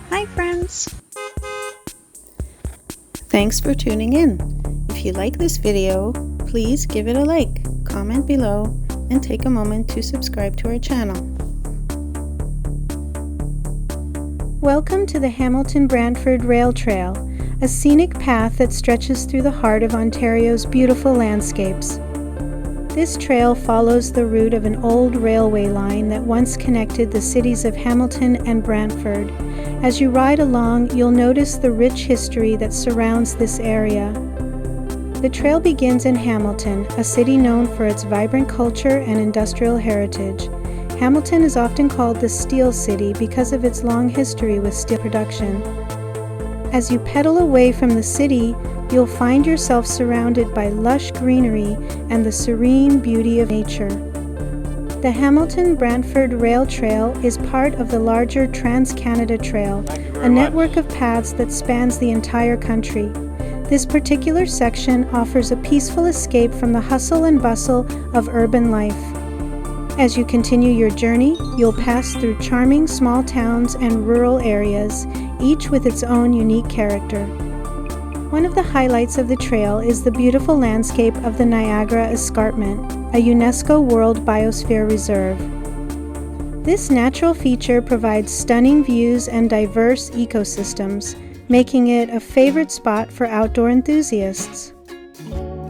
Hi friends! Thanks for tuning in. If you like this video, please give it a like, comment below, and take a moment to subscribe to our channel. Welcome to the Hamilton Brantford Rail Trail, a scenic path that stretches through the heart of Ontario's beautiful landscapes. This trail follows the route of an old railway line that once connected the cities of Hamilton and Brantford. As you ride along, you'll notice the rich history that surrounds this area. The trail begins in Hamilton, a city known for its vibrant culture and industrial heritage. Hamilton is often called the Steel City because of its long history with steel production. As you pedal away from the city, you'll find yourself surrounded by lush greenery and the serene beauty of nature. The Hamilton Brantford Rail Trail is part of the larger Trans-Canada Trail, a network of paths that spans the entire country. This particular section offers a peaceful escape from the hustle and bustle of urban life. As you continue your journey, you'll pass through charming small towns and rural areas, each with its own unique character. One of the highlights of the trail is the beautiful landscape of the Niagara Escarpment, a UNESCO World Biosphere Reserve. This natural feature provides stunning views and diverse ecosystems, making it a favorite spot for outdoor enthusiasts.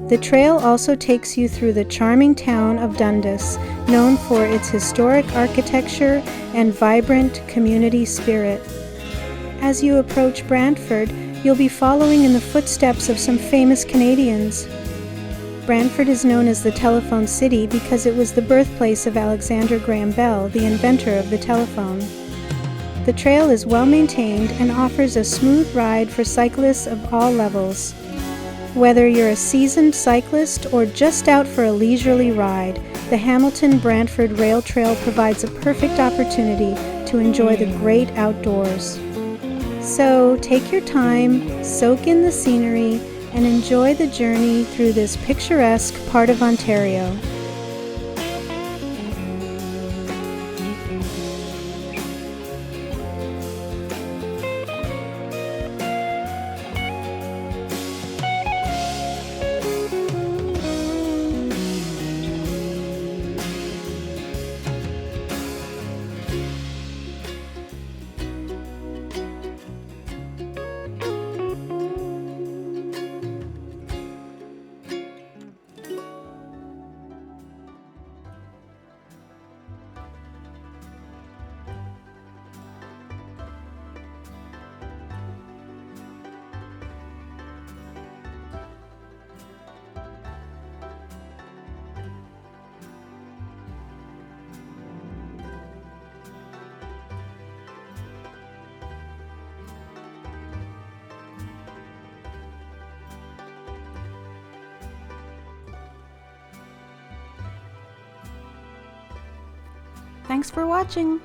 The trail also takes you through the charming town of Dundas, known for its historic architecture and vibrant community spirit. As you approach Brantford, you'll be following in the footsteps of some famous Canadians. Brantford is known as the Telephone City because it was the birthplace of Alexander Graham Bell, the inventor of the telephone. The trail is well maintained and offers a smooth ride for cyclists of all levels. Whether you're a seasoned cyclist or just out for a leisurely ride, the Hamilton Brantford Rail Trail provides a perfect opportunity to enjoy the great outdoors. So take your time, soak in the scenery, and enjoy the journey through this picturesque part of Ontario. Thanks for watching!